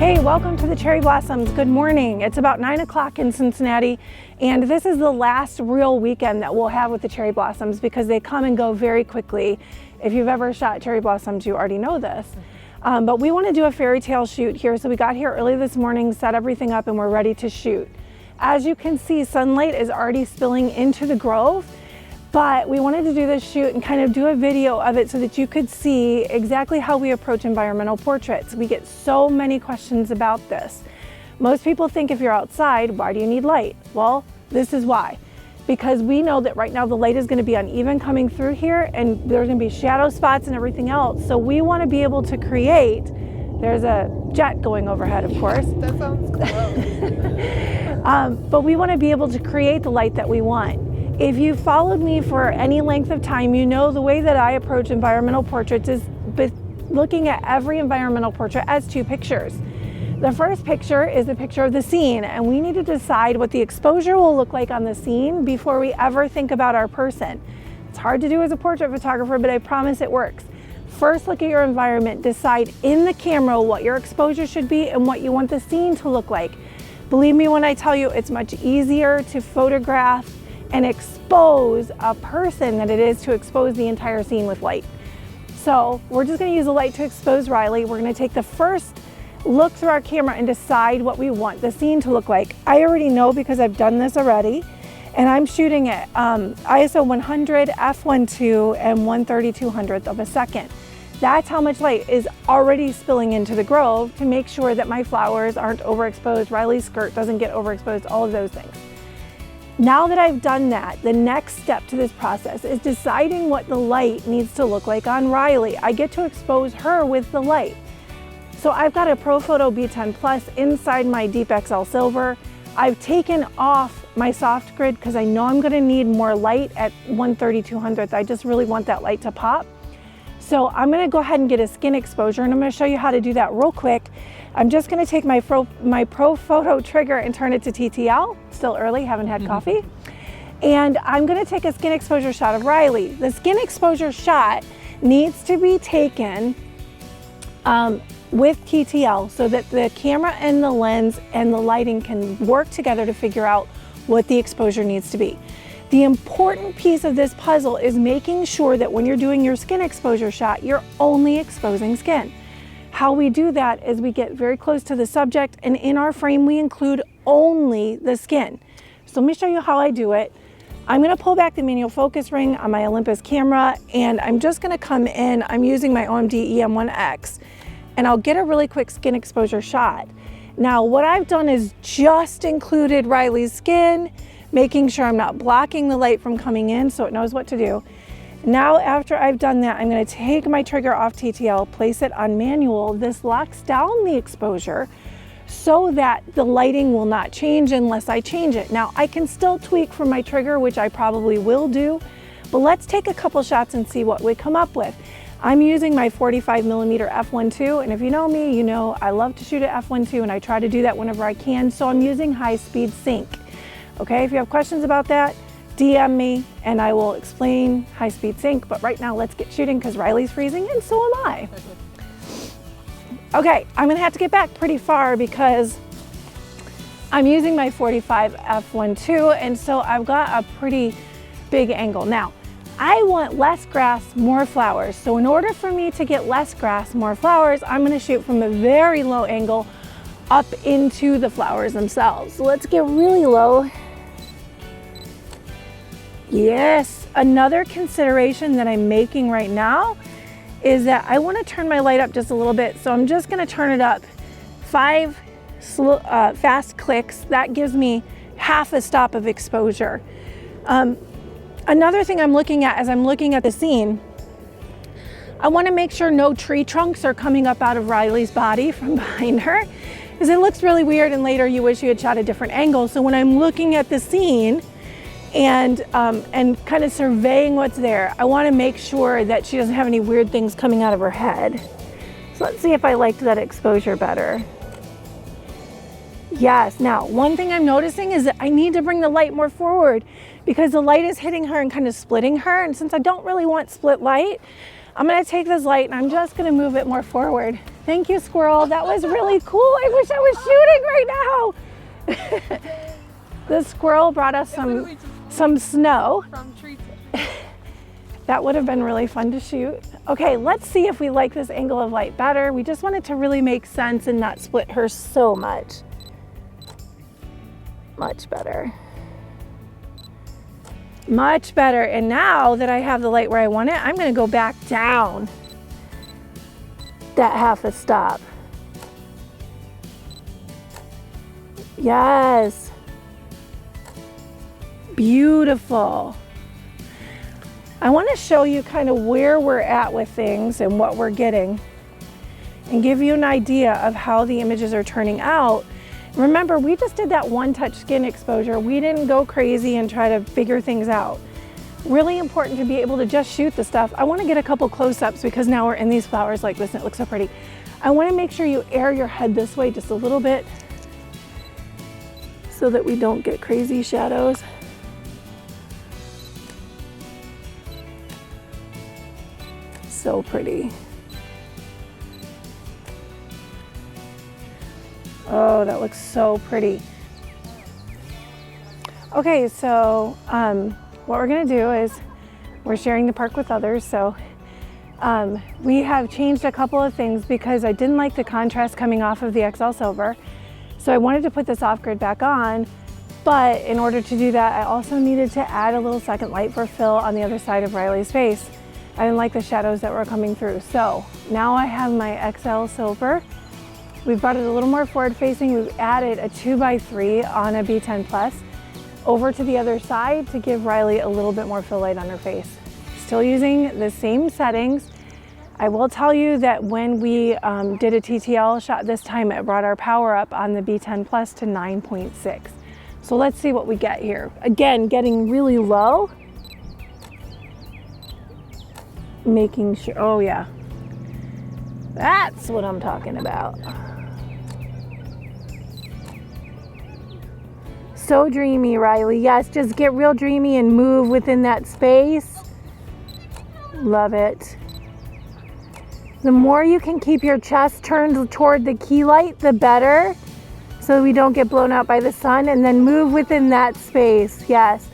Hey, welcome to the Cherry Blossoms. Good morning. It's about 9 o'clock in Cincinnati, and this is the last real weekend that we'll have with the Cherry Blossoms because they come and go very quickly. If you've ever shot cherry blossoms, you already know this. But we want to do a fairy tale shoot here, so we got here early this morning, set everything up, and we're ready to shoot. As you can see, sunlight is already spilling into the grove, but we wanted to do this shoot and kind of do a video of it so that you could see exactly how we approach environmental portraits. We get so many questions about this. Most people think if you're outside, why do you need light? Well, this is why. Because we know that right now the light is going to be uneven coming through here, and there's going to be shadow spots and everything else. So we want to be able to create, there's a jet going overhead, of course. That sounds close. But we want to be able to create the light that we want. If you followed me for any length of time, you know the way that I approach environmental portraits is looking at every environmental portrait as two pictures. The first picture is a picture of the scene, and we need to decide what the exposure will look like on the scene before we ever think about our person. It's hard to do as a portrait photographer, but I promise it works. First, look at your environment, decide in the camera what your exposure should be and what you want the scene to look like. Believe me when I tell you, it's much easier to photograph and expose a person than it is to expose the entire scene with light. So we're just going to use the light to expose Riley. We're going to take the first look through our camera and decide what we want the scene to look like. I already know because I've done this already, and I'm shooting at ISO 100, f1.2, and 1/3200th of a second. That's how much light is already spilling into the grove to make sure that my flowers aren't overexposed, Riley's skirt doesn't get overexposed, all of those things. Now that I've done that, the next step to this process is deciding what the light needs to look like on Riley. I get to expose her with the light. So I've got a Profoto B10 Plus inside my Deep XL Silver. I've taken off my soft grid because I know I'm going to need more light at 1/3200th. I just really want that light to pop. So I'm going to go ahead and get a skin exposure, and I'm going to show you how to do that real quick. I'm just going to take my Profoto trigger and turn it to TTL. Still early, haven't had coffee. And I'm going to take a skin exposure shot of Riley. The skin exposure shot needs to be taken with TTL so that the camera and the lens and the lighting can work together to figure out what the exposure needs to be. The important piece of this puzzle is making sure that when you're doing your skin exposure shot, you're only exposing skin. How we do that is we get very close to the subject, and in our frame we include only the skin. So let me show you how I do it. I'm going to pull back the manual focus ring on my Olympus camera, and I'm just going to come in. I'm using my OMD EM1X, and I'll get a really quick skin exposure shot. Now what I've done is just included Riley's skin, making sure I'm not blocking the light from coming in so it knows what to do. Now after I've done that, I'm going to take my trigger off TTL, place it on manual. This locks down the exposure so that the lighting will not change unless I change it. Now I can still tweak from my trigger, which I probably will do, but let's take a couple shots and see what we come up with. I'm using my 45mm f1.2, and if you know me, you know I love to shoot at f1.2, and I try to do that whenever I can, so I'm using high-speed sync. Okay, if you have questions about that, DM me and I will explain high-speed sync, but right now let's get shooting because Riley's freezing and so am I. Okay, I'm gonna have to get back pretty far because I'm using my 45 f1.2, and so I've got a pretty big angle. Now, I want less grass, more flowers. So in order for me to get less grass, more flowers, I'm gonna shoot from a very low angle up into the flowers themselves. So let's get really low. Yes, another consideration that I'm making right now is that I want to turn my light up just a little bit. So I'm just going to turn it up 5 fast clicks. That gives me half a stop of exposure. Another thing I'm looking at as I'm looking at the scene, I want to make sure no tree trunks are coming up out of Riley's body from behind her, because it looks really weird and later you wish you had shot a different angle. So when I'm looking at the scene and kind of surveying what's there, I want to make sure that she doesn't have any weird things coming out of her head. So let's see if I liked that exposure better. Yes, now one thing I'm noticing is that I need to bring the light more forward because the light is hitting her and kind of splitting her, and since I don't really want split light, I'm gonna take this light and I'm just gonna move it more forward. Thank you, squirrel. That was really cool. I wish I was shooting right now. The squirrel brought us some snow. From Tracie. That would have been really fun to shoot. Okay, let's see if we like this angle of light better. We just want it to really make sense and not split her so much. Much better. Much better. And now that I have the light where I want it, I'm gonna go back down that half a stop. Yes. Beautiful. I want to show you kind of where we're at with things and what we're getting and give you an idea of how the images are turning out. Remember, we just did that one touch skin exposure. We didn't go crazy and try to figure things out. Really important to be able to just shoot the stuff. I want to get a couple close-ups because now we're in these flowers like this and it looks so pretty. I want to make sure you air your head this way just a little bit so that we don't get crazy shadows. So pretty. Oh, that looks so pretty. Okay, so what we're gonna do is we're sharing the park with others. So we have changed a couple of things because I didn't like the contrast coming off of the XL Silver. So I wanted to put this off-grid back on, but in order to do that, I also needed to add a little second light for Phil on the other side of Riley's face. I didn't like the shadows that were coming through. So now I have my XL Silver. We've brought it a little more forward facing. We've added a 2x3 on a B10 Plus over to the other side to give Riley a little bit more fill light on her face. Still using the same settings. I will tell you that when we did a TTL shot this time, it brought our power up on the B10 Plus to 9.6. So let's see what we get here. Again, getting really low. Making sure, oh yeah, that's what I'm talking about. So dreamy, Riley. Yes, just get real dreamy and move within that space. Love it. The more you can keep your chest turned toward the key light, the better, so we don't get blown out by the sun, and then move within that space. Yes.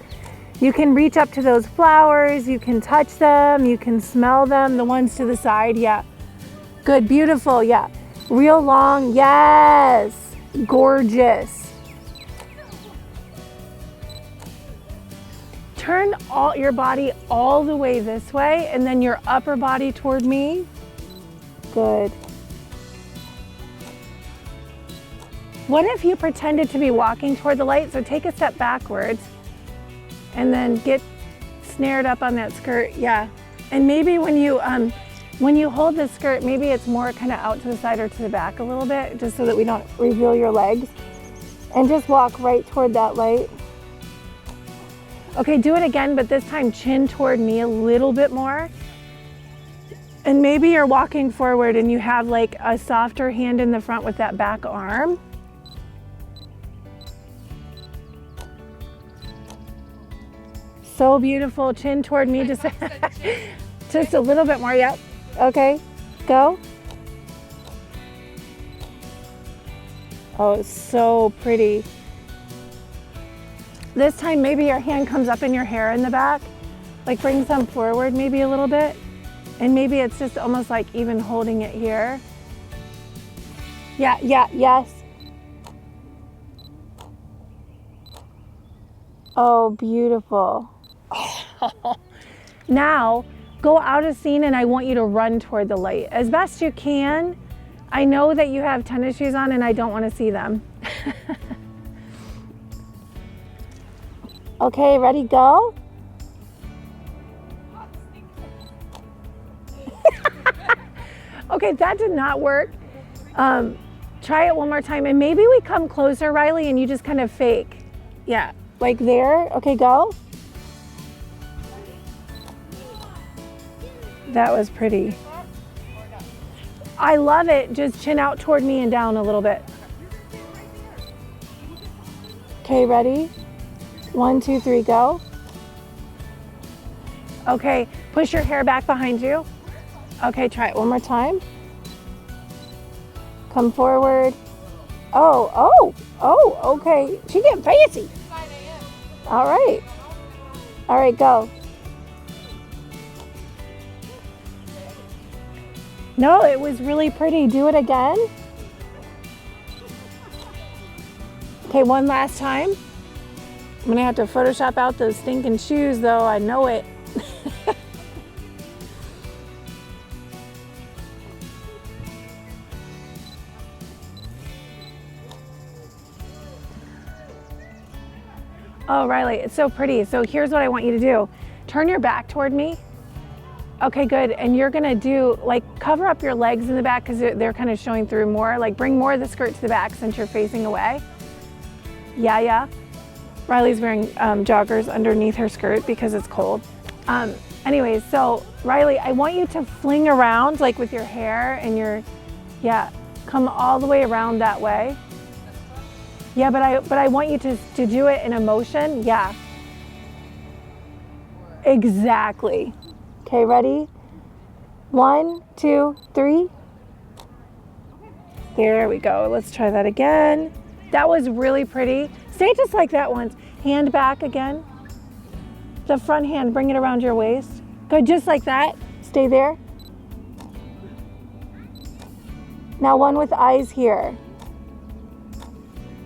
You can reach up to those flowers, you can touch them, you can smell them, the ones to the side, yeah. Good, beautiful, yeah. Real long, yes. Gorgeous. Turn your body all the way this way and then your upper body toward me. Good. What if you pretended to be walking toward the light? So take a step backwards. And then get snared up on that skirt, yeah. And maybe when you hold the skirt, maybe it's more kind of out to the side or to the back a little bit, just so that we don't reveal your legs. And just walk right toward that light. Okay, do it again, but this time chin toward me a little bit more. And maybe you're walking forward and you have like a softer hand in the front with that back arm. So beautiful, chin toward me, just, just a little bit more, yep. Okay, go. Oh, it's so pretty. This time, maybe your hand comes up in your hair in the back, like bring some forward maybe a little bit. And maybe it's just almost like even holding it here. Yeah, yes. Oh, beautiful. Now, go out of scene and I want you to run toward the light as best you can. I know that you have tennis shoes on and I don't want to see them. Okay, ready, go? Okay, that did not work. Try it one more time and maybe we come closer, Riley, and you just kind of fake. Yeah, like there. Okay, go. That was pretty. I love it. Just chin out toward me and down a little bit. Okay, ready? 1, 2, 3, go. Okay, push your hair back behind you. Okay, try it one more time. Come forward. Oh, okay. She getting fancy. All right. All right, go. No, it was really pretty. Do it again. Okay, one last time. I'm gonna have to Photoshop out those stinking shoes though, I know it. Oh, Riley, it's so pretty. So here's what I want you to do. Turn your back toward me. Okay, good. And you're gonna do, like, cover up your legs in the back because they're kind of showing through more. Like, bring more of the skirt to the back since you're facing away. Yeah. Riley's wearing joggers underneath her skirt because it's cold. Anyways, so Riley, I want you to fling around like with your hair and come all the way around that way. Yeah, but I want you to do it in a motion. Yeah. Exactly. Okay, ready? 1, 2, 3. There we go. Let's try that again. That was really pretty. Stay just like that once. Hand back again. The front hand, bring it around your waist. Good, just like that. Stay there. Now one with eyes here.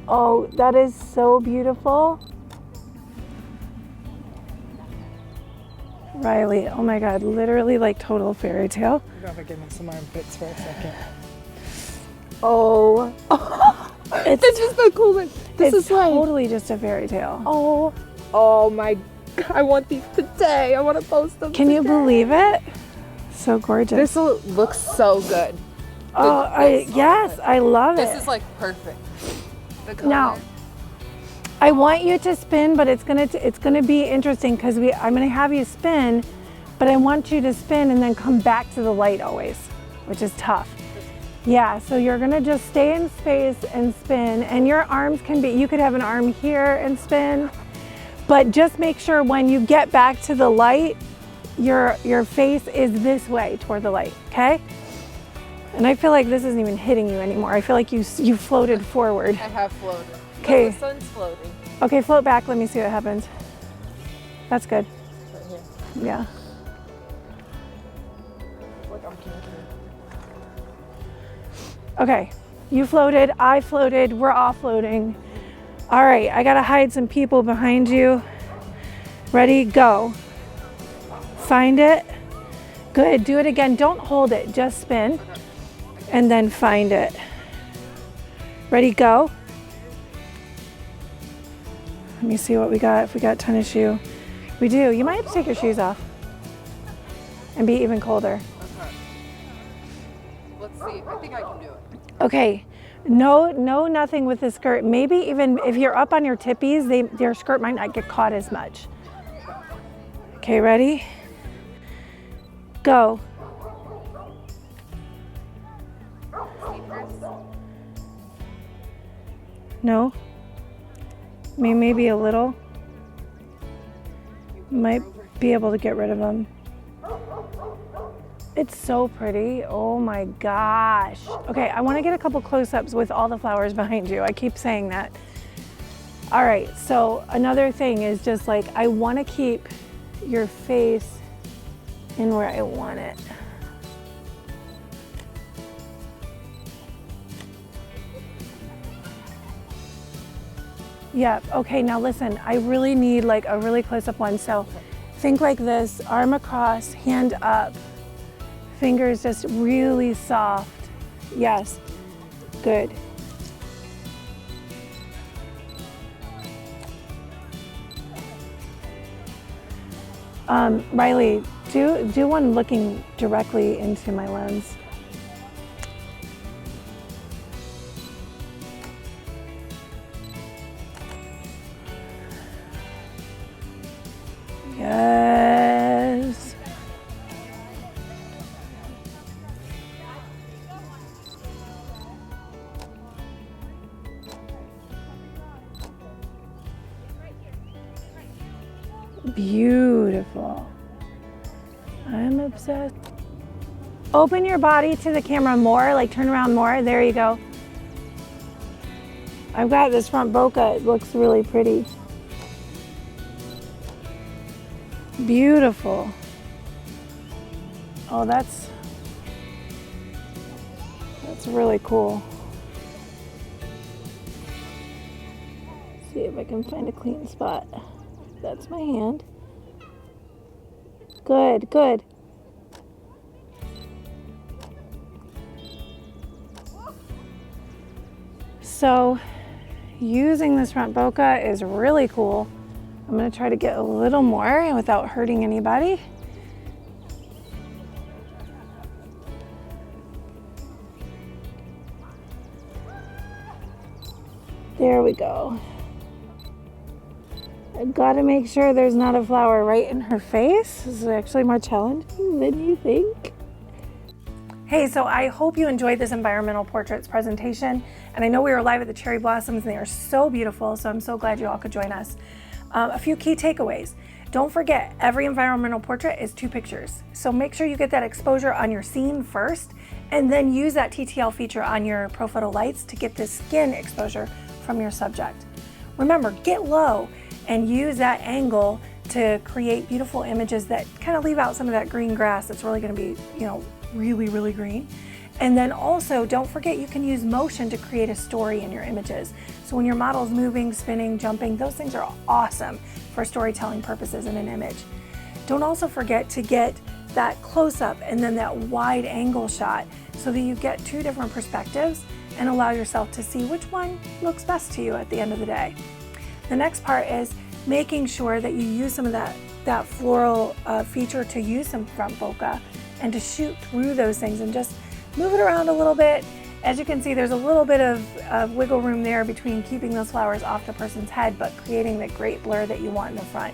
Oh, that is so beautiful. Riley, oh my God, literally like total fairy tale. You gotta give me some armpits for a second. Oh. It's just the coolest. This is like totally just a fairy tale. Oh my, I want these today. I want to post them. Can you believe it? So gorgeous. This looks so good. Yes, I love it. This is like perfect. The color. Now, I want you to spin, but it's gonna be interesting because I'm gonna have you spin, but I want you to spin and then come back to the light always, which is tough. Yeah, so you're gonna just stay in space and spin, and your arms you could have an arm here and spin, but just make sure when you get back to the light, your face is this way toward the light, okay? And I feel like this isn't even hitting you anymore. I feel like you floated forward. I have floated. Okay. The sun's floating. Okay, float back. Let me see what happens. That's good. Right here. Yeah. Look, I'm kinky. Okay, you floated, I floated, we're all floating. All right, I gotta hide some people behind you. Ready, go. Find it. Good, do it again. Don't hold it, just spin. And then find it. Ready, go. Let me see what we got, if we got tennis shoe. We do, you might have to take your shoes off and be even colder. Okay. Let's see, I think I can do it. Okay, no, nothing with the skirt. Maybe even if you're up on your tippies, your skirt might not get caught as much. Okay, ready? Go. No? Maybe a little. Might be able to get rid of them. It's so pretty. Oh my gosh. Okay, I want to get a couple close-ups with all the flowers behind you. I keep saying that. All right, so another thing is just like, I want to keep your face in where I want it. Yeah, okay, now listen, I really need like a really close-up one. So think like this, arm across, hand up. Fingers just really soft. Yes, good. Riley, do one looking directly into my lens. Yes. Beautiful. I'm obsessed. Open your body to the camera more, like turn around more. There you go. I've got this front bokeh. It looks really pretty. Beautiful. Oh, that's really cool. See if I can find a clean spot. That's my hand. Good, good. So using this front bokeh is really cool. I'm going to try to get a little more without hurting anybody. There we go. I've got to make sure there's not a flower right in her face. This is actually more challenging than you think. Hey, so I hope you enjoyed this environmental portraits presentation. And I know we were live at the cherry blossoms and they are so beautiful. So I'm so glad you all could join us. A few key takeaways. Don't forget, every environmental portrait is 2 pictures. So make sure you get that exposure on your scene first and then use that TTL feature on your Profoto lights to get the skin exposure from your subject. Remember, get low and use that angle to create beautiful images that kind of leave out some of that green grass that's really going to be, really, really green. And then also, don't forget you can use motion to create a story in your images. So when your model's moving, spinning, jumping, those things are awesome for storytelling purposes in an image. Don't also forget to get that close-up and then that wide angle shot so that you get 2 different perspectives and allow yourself to see which one looks best to you at the end of the day. The next part is making sure that you use some of that floral feature to use some front bokeh and to shoot through those things and just move it around a little bit. As you can see, there's a little bit of wiggle room there between keeping those flowers off the person's head but creating the great blur that you want in the front.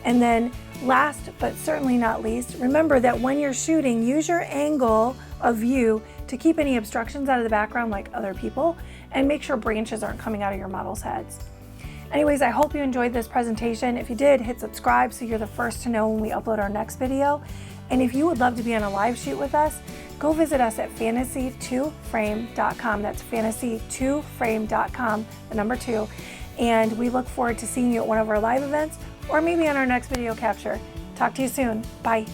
And then last but certainly not least, remember that when you're shooting, use your angle of view to keep any obstructions out of the background like other people and make sure branches aren't coming out of your model's heads. Anyways, I hope you enjoyed this presentation. If you did, hit subscribe so you're the first to know when we upload our next video. And if you would love to be on a live shoot with us, go visit us at fantasy2frame.com. That's fantasy2frame.com, the number 2. And we look forward to seeing you at one of our live events or maybe on our next video capture. Talk to you soon. Bye.